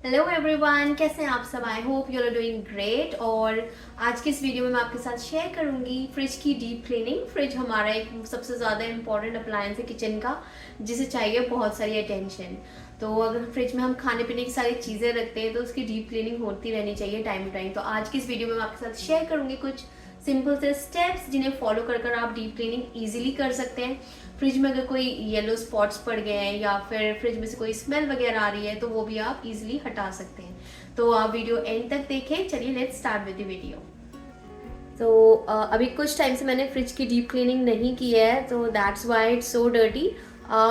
Hello everyone, कैसे हैं आप सब। I hope you are doing great. और आज की इस वीडियो में मैं आपके साथ शेयर करूंगी फ्रिज की डीप क्लीनिंग। फ्रिज हमारा एक सबसे ज़्यादा इंपॉर्टेंट अप्लायंस है किचन का, जिसे चाहिए बहुत सारी अटेंशन। तो अगर फ्रिज में हम खाने पीने की सारी चीज़ें रखते हैं तो उसकी डीप क्लीनिंग होती रहनी चाहिए टाइम टू टाइम। तो आज की इस वीडियो में मैं आपके साथ शेयर करूंगी कुछ सिंपल से स्टेप्स जिन्हें फॉलो कर आप डीप क्लीनिंग ईजिली कर सकते हैं। फ्रिज में अगर कोई येलो स्पॉट्स पड़ गए हैं या फिर फ्रिज में से कोई स्मेल वगैरह आ रही है तो वो भी आप इजीली हटा सकते हैं। तो आप वीडियो एंड तक देखें। चलिए let's start with the video. तो अभी कुछ टाइम से मैंने फ्रिज की डीप क्लीनिंग नहीं की है, तो that's why it's so dirty.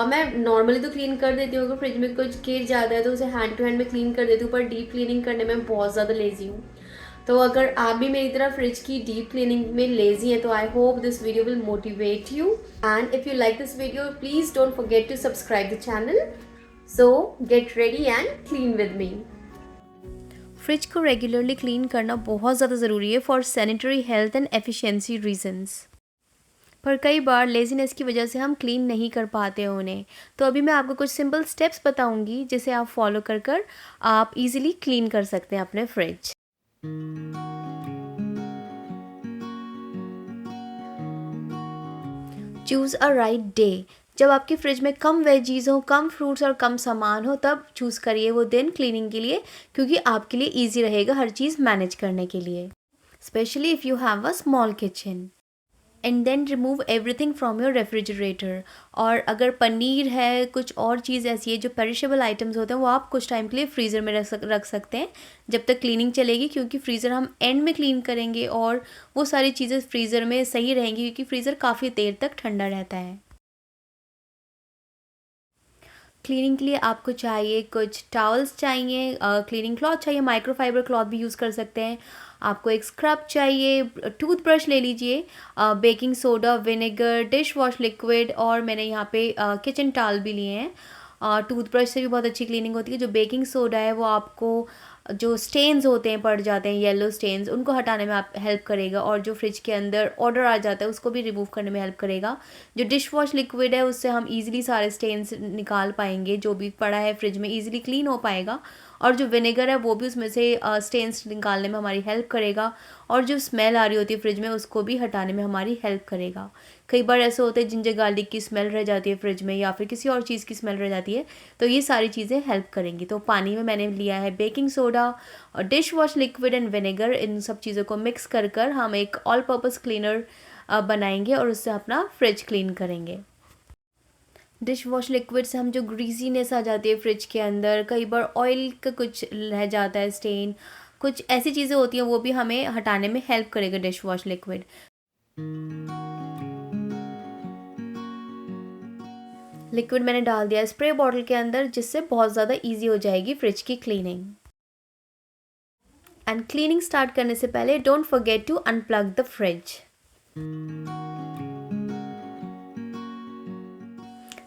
मैं नॉर्मली तो क्लीन कर देती हूँ, अगर फ्रिज में कुछ गिर जाता है तो उसे हैंड टू हैंड में क्लीन कर देती हूँ, पर डीप क्लीनिंग करने में बहुत ज़्यादा लेजी हूँ। तो अगर आप भी मेरी तरह फ्रिज की डीप क्लीनिंग में लेजी हैं तो I hope this video will motivate you. And if you like this video please don't forget to subscribe the channel. So get ready and clean with me. Fridge को regularly clean करना बहुत ज़्यादा ज़रूरी है for sanitary health and efficiency reasons. पर कई बार laziness की वजह से हम क्लीन नहीं कर पाते हैं उन्हें। तो अभी मैं आपको कुछ सिंपल स्टेप्स बताऊंगी जिसे आप फॉलो कर आप इजीली क्लीन कर सकते हैं अपने fridge. Choose a right day. जब आपके फ्रिज में कम वेजीज हो, कम फ्रूट्स और कम सामान हो, तब चूज़ करिए वो दिन क्लीनिंग के लिए, क्योंकि आपके लिए ईजी रहेगा हर चीज़ मैनेज करने के लिए, specially if you have a small kitchen. And then remove everything from your refrigerator. और अगर पनीर है, कुछ और चीज़ ऐसी है जो पेरिशेबल आइटम्स होते हैं, वो आप कुछ टाइम के लिए फ्रीज़र में रख सकते हैं जब तक क्लीनिंग चलेगी, क्योंकि फ्रीज़र हम एंड में क्लीन करेंगे और वो सारी चीज़ें फ्रीज़र में सही रहेंगी, क्योंकि फ्रीज़र काफ़ी देर तक ठंडा रहता है। क्लीनिंग के लिए आपको चाहिए कुछ टॉवल्स चाहिए, क्लीनिंग क्लॉथ चाहिए, माइक्रोफाइबर क्लॉथ भी यूज़ कर सकते हैं। आपको एक स्क्रब चाहिए, टूथब्रश ले लीजिए, baking soda, vinegar, dish wash liquid, और मैंने यहाँ पे किचन टॉवल भी लिए हैं। टूथब्रश से भी बहुत अच्छी क्लीनिंग होती है। जो बेकिंग सोडा है वो आपको जो स्टेन्स होते हैं, पड़ जाते हैं येलो स्टेन्स, उनको हटाने में आप हेल्प करेगा, और जो फ्रिज के अंदर ऑर्डर आ जाता है उसको भी रिमूव करने में हेल्प करेगा। जो डिश वॉश लिक्विड है उससे हम इजीली सारे स्टेन्स निकाल पाएंगे, जो भी पड़ा है फ्रिज में इजीली क्लीन हो पाएगा। और जो विनेगर है वो भी उसमें से स्टेन्स निकालने में हमारी हेल्प करेगा, और जो स्मेल आ रही होती है फ्रिज में उसको भी हटाने में हमारी हेल्प करेगा। कई बार ऐसे होते हैं जिंजर गार्लिक की स्मेल रह जाती है फ्रिज में, या फिर किसी और चीज़ की स्मेल रह जाती है, तो ये सारी चीज़ें हेल्प करेंगी। तो पानी में मैंने लिया है बेकिंग सोडा और dish wash liquid and vinegar, इन सब चीज़ों को मिक्स कर हम एक ऑल पर्पज़ क्लीनर बनाएंगे और उससे अपना फ्रिज क्लीन करेंगे। डिश वॉश लिक्विड से हम जो ग्रीजीनेस आ जाती है फ्रिज के अंदर, कई बार ऑयल का कुछ रह जाता है स्टेन, कुछ ऐसी चीज़ें होती हैं, वो भी हमें हटाने में हेल्प करेगा डिश वॉश लिक्विड। लिक्विड मैंने डाल दिया स्प्रे बॉटल के अंदर, जिससे बहुत ज़्यादा इजी हो जाएगी फ्रिज की क्लीनिंग। एंड क्लीनिंग स्टार्ट करने से पहले don't forget to unplug the fridge.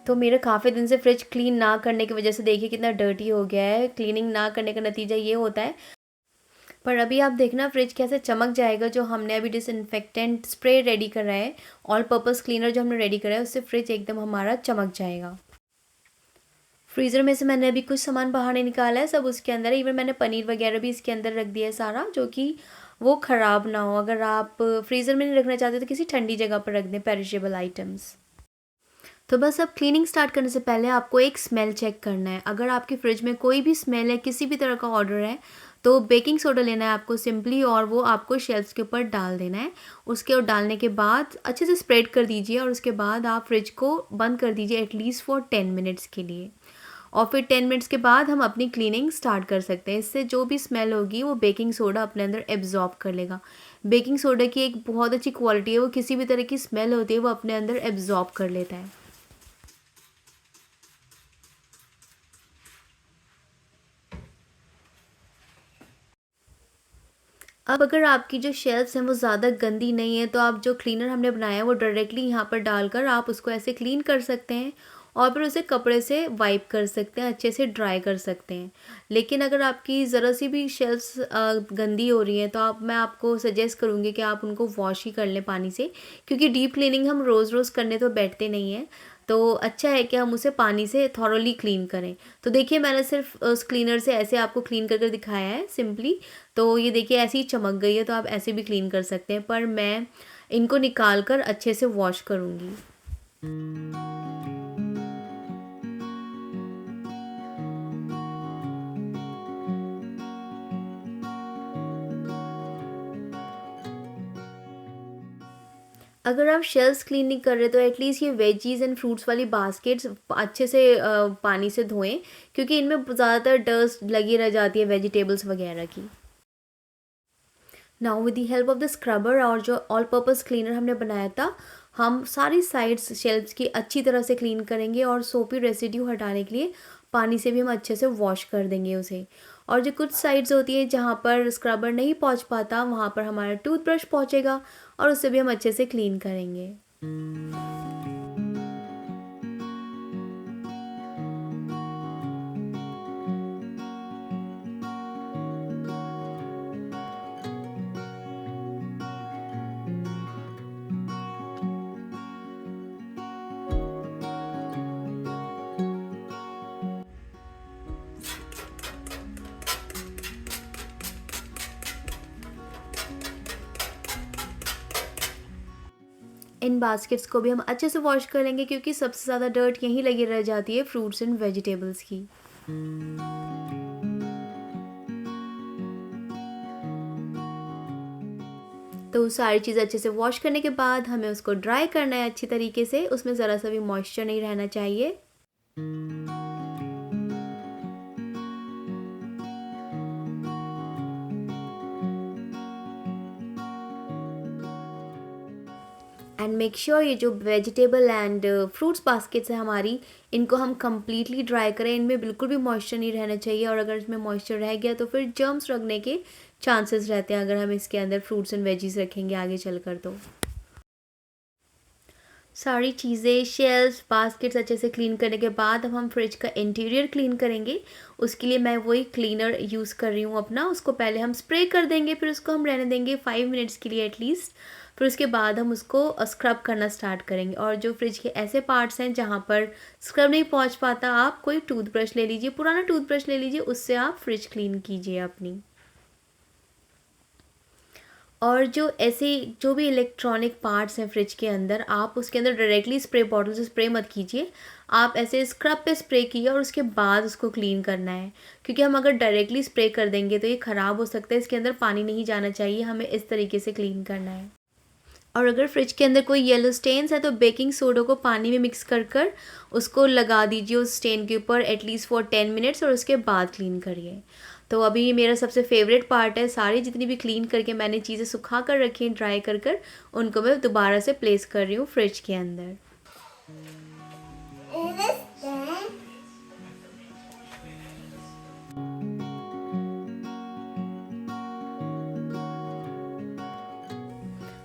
तो मेरे काफ़ी दिन से फ्रिज क्लीन ना करने की वजह से देखिए कितना डर्टी हो गया है। क्लीनिंग ना करने का नतीजा ये होता है। पर अभी आप देखना फ्रिज कैसे चमक जाएगा, जो हमने अभी डिसइंफेक्टेंट स्प्रे रेडी करा है, ऑल पर्पज़ क्लीनर जो हमने रेडी करा है, उससे फ्रिज एकदम हमारा चमक जाएगा। फ्रीज़र में से मैंने अभी कुछ सामान बाहर नहीं निकाला है, सब उसके अंदर है। इवन मैंने पनीर वगैरह भी इसके अंदर रख दिया है सारा, जो कि वो ख़राब ना हो। अगर आप फ्रीज़र में नहीं रखना चाहते तो किसी ठंडी जगह पर रख दें पेरिशेबल आइटम्स। तो बस अब क्लीनिंग स्टार्ट करने से पहले आपको एक स्मेल चेक करना है। अगर आपके फ्रिज में कोई भी स्मेल है, किसी भी तरह का ऑर्डर है, तो बेकिंग सोडा लेना है आपको सिंपली, और वो आपको शेल्फ्स के ऊपर डाल देना है। उसके और डालने के बाद अच्छे से स्प्रेड कर दीजिए, और उसके बाद आप फ्रिज को बंद कर दीजिए एटलीस्ट फॉर 10 मिनट्स के लिए। और फिर 10 मिनट्स के बाद हम अपनी क्लीनिंग स्टार्ट कर सकते हैं। इससे जो भी स्मेल होगी वो बेकिंग सोडा अपने अंदर एब्जॉर्ब कर लेगा। बेकिंग सोडा की एक बहुत अच्छी क्वालिटी है, वो किसी भी तरह की स्मेल होती है वो अपने अंदर एब्जॉर्ब कर लेता है। अब अगर आपकी जो शेल्फ्स हैं वो ज़्यादा गंदी नहीं है, तो आप जो क्लीनर हमने बनाया है वो डायरेक्टली यहाँ पर डालकर आप उसको ऐसे क्लीन कर सकते हैं, और फिर उसे कपड़े से वाइप कर सकते हैं, अच्छे से ड्राई कर सकते हैं। लेकिन अगर आपकी ज़रा सी भी शेल्फ्स गंदी हो रही हैं, तो मैं आपको सजेस्ट करूँगी कि आप उनको वॉश ही कर लें पानी से, क्योंकि डीप क्लीनिंग हम रोज़ रोज़ करने तो बैठते नहीं हैं। तो अच्छा है कि हम उसे पानी से थॉरोली क्लीन करें। तो देखिए मैंने सिर्फ उस क्लीनर से ऐसे आपको क्लीन कर कर दिखाया है सिंपली। तो ये देखिए ऐसे ही चमक गई है, तो आप ऐसे भी क्लीन कर सकते हैं, पर मैं इनको निकाल कर अच्छे से वॉश करूँगी। अगर आप शेल्व्स क्लीन नहीं कर रहे तो एटलीस्ट ये वेजीज़ एंड फ्रूट्स वाली बास्केट्स अच्छे से पानी से धोएं, क्योंकि इनमें ज़्यादातर डस्ट लगी रह जाती है वेजिटेबल्स वगैरह की। Now with the help of the scrubber और जो ऑल पर्पस क्लीनर हमने बनाया था, हम सारी साइड्स शेल्व्स की अच्छी तरह से क्लीन करेंगे और सोपी रेसिड्यू हटाने के लिए पानी से भी हम अच्छे से वॉश कर देंगे उसे। और जो कुछ साइड्स होती है जहाँ पर स्क्रबर नहीं पहुँच पाता, वहाँ पर हमारा टूथब्रश पहुँचेगा और उससे भी हम अच्छे से क्लीन करेंगे। इन बास्केट्स को भी हम अच्छे से वॉश कर लेंगे, क्योंकि सबसे ज़्यादा डर्ट यहीं लगी रह जाती है फ्रूट्स एंड वेजिटेबल्स की। तो सारी चीज़ अच्छे से वॉश करने के बाद हमें उसको ड्राई करना है अच्छी तरीके से, उसमें ज़रा सा भी मॉइस्चर नहीं रहना चाहिए। एंड मेक श्योर ये जो वेजिटेबल एंड फ्रूट्स बास्केट्स है हमारी, इनको हम कम्प्लीटली ड्राई करें, इनमें बिल्कुल भी मॉइस्चर नहीं रहना चाहिए। और अगर इसमें मॉइस्चर रह गया तो फिर जर्म्स लगने के चांसेस रहते हैं, अगर हम इसके अंदर फ्रूट्स एंड वेजीज रखेंगे आगे चलकर। तो सारी चीज़ें शेल्व्स बास्केट्स अच्छे से क्लीन करने के बाद अब हम फ्रिज का इंटीरियर क्लीन करेंगे। उसके लिए मैं वही क्लीनर यूज़ कर रही हूँ अपना। उसको पहले हम स्प्रे कर देंगे, फिर उसको हम रहने देंगे 5 मिनट्स के लिए एटलीस्ट। फिर उसके बाद हम उसको स्क्रब करना स्टार्ट करेंगे। और जो फ्रिज के ऐसे पार्ट्स हैं जहाँ पर स्क्रब नहीं पहुँच पाता, आप कोई टूथब्रश ले लीजिए, पुराना टूथब्रश ले लीजिए, उससे आप फ्रिज क्लीन कीजिए अपनी। और जो ऐसे जो भी इलेक्ट्रॉनिक पार्ट्स हैं फ्रिज के अंदर, आप उसके अंदर डायरेक्टली स्प्रे बॉटल से स्प्रे मत कीजिए। आप ऐसे स्क्रब पे स्प्रे कीजिए और उसके बाद उसको क्लीन करना है, क्योंकि हम अगर डायरेक्टली स्प्रे कर देंगे तो ये ख़राब हो सकता है। इसके अंदर पानी नहीं जाना चाहिए, हमें इस तरीके से क्लीन करना है। और अगर फ्रिज के अंदर कोई येलो स्टेन्स है तो बेकिंग सोडा को पानी में मिक्स कर कर उसको लगा दीजिए उस स्टेन के ऊपर एटलीस्ट फॉर 10 मिनट्स, और उसके बाद क्लीन करिए। तो अभी ये मेरा सबसे फेवरेट पार्ट है। सारी जितनी भी क्लीन करके मैंने चीज़ें सुखा कर रखी हैं ड्राई कर कर, उनको मैं दोबारा से प्लेस कर रही हूँ फ्रिज के अंदर।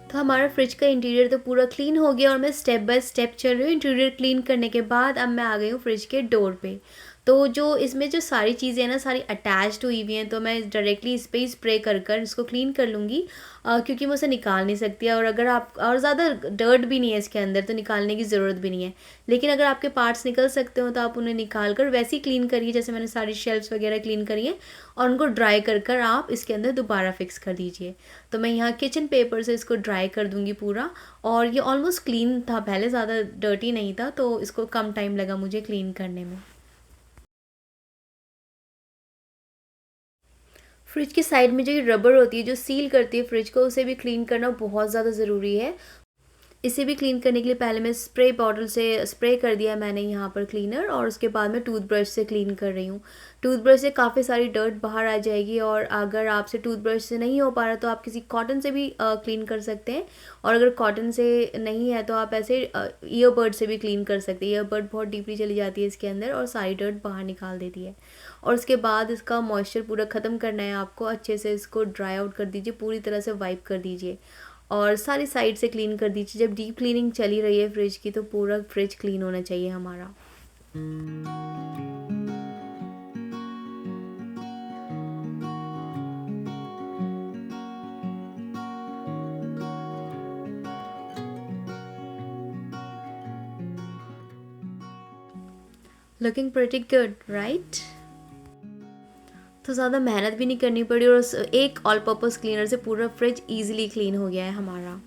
तो हमारा फ्रिज का इंटीरियर तो पूरा क्लीन हो गया और मैं स्टेप बाय स्टेप चल रही हूँ इंटीरियर क्लीन करने के बाद। अब मैं आ गई हूँ फ्रिज के डोर पे। तो जो इसमें जो सारी चीज़ें हैं ना, सारी अटैच्ड हुई हुई हैं, तो मैं डायरेक्टली इस पे ही स्प्रे कर कर इसको क्लीन कर लूँगी, क्योंकि मैं उसे निकाल नहीं सकती। और अगर आप और ज़्यादा डर्ट भी नहीं है इसके अंदर, तो निकालने की ज़रूरत भी नहीं है। लेकिन अगर आपके पार्ट्स निकल सकते हो तो आप उन्हें निकाल कर वैसे ही क्लीन करिए जैसे मैंने सारी शेल्फ्स वगैरह क्लीन करी हैं, और उनको ड्राई कर कर आप इसके अंदर दोबारा फिक्स कर दीजिए। तो मैं यहाँ किचन पेपर से इसको ड्राई कर दूँगी पूरा। और ये ऑलमोस्ट क्लीन था पहले, ज़्यादा डर्टी नहीं था, तो इसको कम टाइम लगा मुझे क्लीन करने में। फ्रिज के साइड में जो ये रबर होती है जो सील करती है फ्रिज को, उसे भी क्लीन करना बहुत ज़्यादा ज़रूरी है। इसे भी क्लीन करने के लिए पहले मैं स्प्रे बॉटल से स्प्रे कर दिया मैंने यहाँ पर क्लीनर, और उसके बाद मैं टूथब्रश से क्लीन कर रही हूँ। टूथब्रश से काफ़ी सारी डर्ट बाहर आ जाएगी, और अगर आपसे टूथब्रश से नहीं हो पा रहा तो आप किसी कॉटन से भी क्लीन कर सकते हैं। और अगर कॉटन से नहीं है तो आप ऐसे ईयरबड से भी क्लीन कर सकते हैं। ईयरबड बहुत डीपली चली जाती है इसके अंदर और सारी डर्ट बाहर निकाल देती है। और उसके बाद इसका मॉइस्चर पूरा ख़त्म करना है आपको। अच्छे से इसको ड्राई आउट कर दीजिए, पूरी तरह से वाइप कर दीजिए और सारी साइड से क्लीन कर दीजिए। जब डीप क्लीनिंग चली रही है फ्रिज की, तो पूरा फ्रिज क्लीन होना चाहिए हमारा। Looking pretty good right. तो ज़्यादा मेहनत भी नहीं करनी पड़ी और एक ऑल पर्पस क्लीनर से पूरा फ्रिज इजीली क्लीन हो गया है हमारा।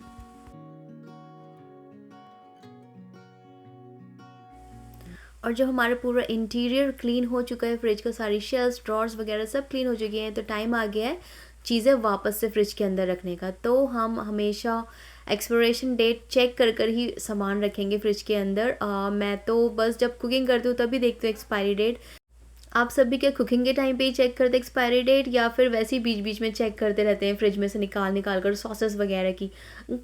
और जब हमारा पूरा इंटीरियर क्लीन हो चुका है फ्रिज का, सारी शेल्फ्स ड्रॉर्स वगैरह सब क्लीन हो चुके हैं, तो टाइम आ गया है चीज़ें वापस से फ्रिज के अंदर रखने का। तो हम हमेशा एक्सपायरेशन डेट चेक कर ही सामान रखेंगे फ्रिज के अंदर। मैं तो बस जब कुकिंग करती हूँ तभी देखती हूँ एक्सपायरी डेट। आप सब भी क्या कुकिंग के टाइम पे ही चेक करते हैं एक्सपायरी डेट, या फिर वैसे ही बीच बीच में चेक करते रहते हैं फ्रिज में से निकाल कर सॉसेस वगैरह की?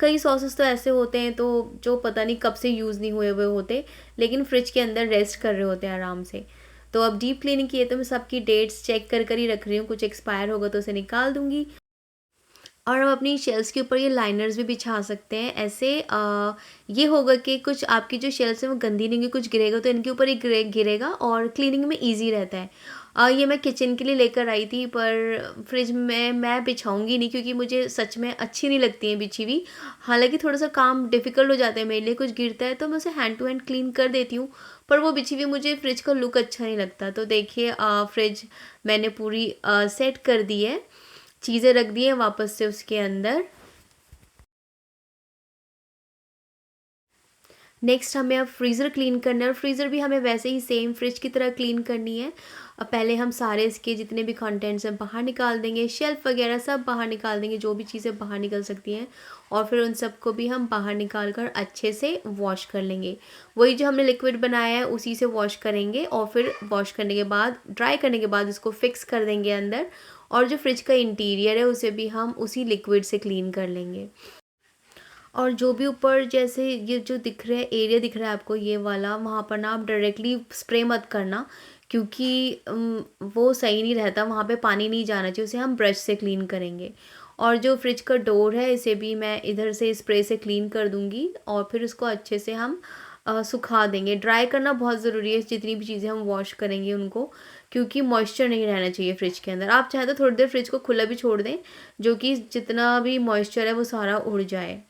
कई सॉसेस तो ऐसे होते हैं तो जो पता नहीं कब से यूज़ नहीं हुए हुए होते, लेकिन फ्रिज के अंदर रेस्ट कर रहे होते हैं आराम से। तो अब डीप क्लीनिंग की है तो मैं सबकी डेट्स चेक कर ही रख रही हूँ, कुछ एक्सपायर होगा तो उसे निकाल दूँगी। और हम अपनी शेल्फ्स के ऊपर ये लाइनर्स भी बिछा सकते हैं ऐसे। ये होगा कि कुछ आपकी जो शेल्फ्स हैं वो गंदी नहीं होंगी, कुछ गिरेगा तो इनके ऊपर ही गिरेगा और क्लीनिंग में इजी रहता है। ये मैं किचन के लिए लेकर आई थी, पर फ्रिज में मैं बिछाऊंगी नहीं क्योंकि मुझे सच में अच्छी नहीं लगती हैं बिछी हुई। हालांकि थोड़ा सा काम डिफ़िकल्ट हो जाता है मेरे लिए, कुछ गिरता है तो मैं उसे हैंड टू हैंड क्लीन कर देती हूँ, पर वो बिछी हुई मुझे फ्रिज का लुक अच्छा नहीं लगता। तो देखिए फ्रिज मैंने पूरी सेट कर दी है, चीज़ें रख दी हैं वापस से उसके अंदर। नेक्स्ट हमें अब फ्रीज़र क्लीन करना है, और फ्रीज़र भी हमें वैसे ही सेम फ्रिज की तरह क्लीन करनी है। अब पहले हम सारे इसके जितने भी कंटेंट्स हैं बाहर निकाल देंगे, शेल्फ़ वगैरह सब बाहर निकाल देंगे, जो भी चीज़ें बाहर निकल सकती हैं, और फिर उन सबको भी हम बाहर निकाल कर अच्छे से वॉश कर लेंगे। वही जो हमने लिक्विड बनाया है उसी से वॉश करेंगे, और फिर वॉश करने के बाद ड्राई करने के बाद इसको फिक्स कर देंगे अंदर, और जो फ्रिज का इंटीरियर है उसे भी हम उसी लिक्विड से क्लीन कर लेंगे। और जो भी ऊपर जैसे ये जो दिख रहा है एरिया दिख रहा है आपको ये वाला, वहाँ पर ना आप डायरेक्टली स्प्रे मत करना क्योंकि वो सही नहीं रहता, वहाँ पे पानी नहीं जाना चाहिए, उसे हम ब्रश से क्लीन करेंगे। और जो फ्रिज का डोर है इसे भी मैं इधर से स्प्रे से क्लीन कर दूँगी, और फिर उसको अच्छे से हम सुखा देंगे। ड्राई करना बहुत ज़रूरी है जितनी भी चीज़ें हम वॉश करेंगे उनको, क्योंकि मॉइस्चर नहीं रहना चाहिए फ्रिज के अंदर। आप चाहे तो थोड़ी देर फ्रिज को खुला भी छोड़ दें, जो कि जितना भी मॉइस्चर है वो सारा उड़ जाए।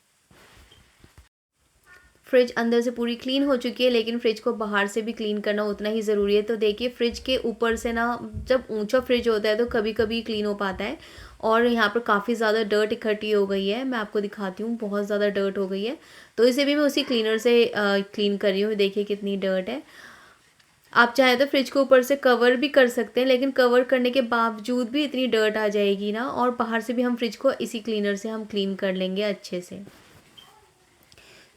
फ्रिज अंदर से पूरी क्लीन हो चुकी है, लेकिन फ्रिज को बाहर से भी क्लीन करना उतना ही ज़रूरी है। तो देखिए फ्रिज के ऊपर से ना, जब ऊंचा फ्रिज होता है तो कभी कभी क्लीन हो पाता है, और यहाँ पर काफ़ी ज़्यादा डर्ट इकट्ठी हो गई है। मैं आपको दिखाती हूँ, बहुत ज़्यादा डर्ट हो गई है, तो इसे भी मैं उसी क्लीनर से क्लीन कर रही हूँ। देखिए कितनी डर्ट है। आप चाहे तो फ्रिज को ऊपर से कवर भी कर सकते हैं, लेकिन कवर करने के बावजूद भी इतनी डर्ट आ जाएगी ना, और बाहर से भी हम फ्रिज को इसी क्लीनर से हम क्लीन कर लेंगे अच्छे से।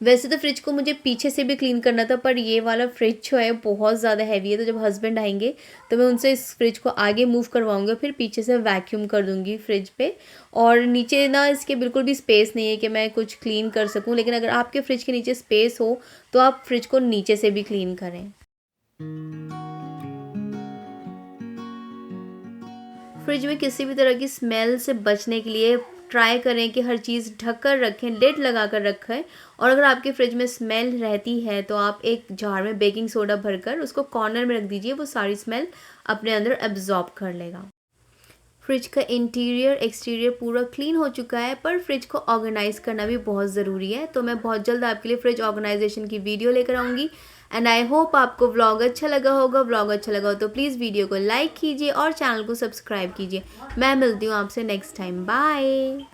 वैसे तो फ्रिज को मुझे पीछे से भी क्लीन करना था, पर ये वाला फ्रिज जो है बहुत ज़्यादा हैवी है, तो जब हस्बैंड आएंगे तो मैं उनसे इस फ्रिज को आगे मूव करवाऊंगा, फिर पीछे से वैक्यूम कर दूंगी फ्रिज पे। और नीचे ना इसके बिल्कुल भी स्पेस नहीं है कि मैं कुछ क्लीन कर सकूं, लेकिन अगर आपके फ्रिज के नीचे स्पेस हो तो आप फ्रिज को नीचे से भी क्लीन करें। फ्रिज में किसी भी तरह की स्मेल से बचने के लिए ट्राई करें कि हर चीज़ ढक कर रखें, लिड लगा कर रखें। और अगर आपके फ्रिज में स्मेल रहती है तो आप एक जार में बेकिंग सोडा भरकर उसको कॉर्नर में रख दीजिए, वो सारी स्मेल अपने अंदर एब्जॉर्ब कर लेगा। फ्रिज का इंटीरियर एक्सटीरियर पूरा क्लीन हो चुका है, पर फ्रिज को ऑर्गेनाइज करना भी बहुत ज़रूरी है। तो मैं बहुत जल्द आपके लिए फ्रिज ऑर्गेनाइजेशन की वीडियो लेकर आऊँगी, एंड आई होप आपको व्लॉग अच्छा लगा होगा। व्लॉग अच्छा लगा हो तो प्लीज़ वीडियो को लाइक कीजिए और चैनल को सब्सक्राइब कीजिए। मैं मिलती हूँ आपसे नेक्स्ट टाइम, बाय।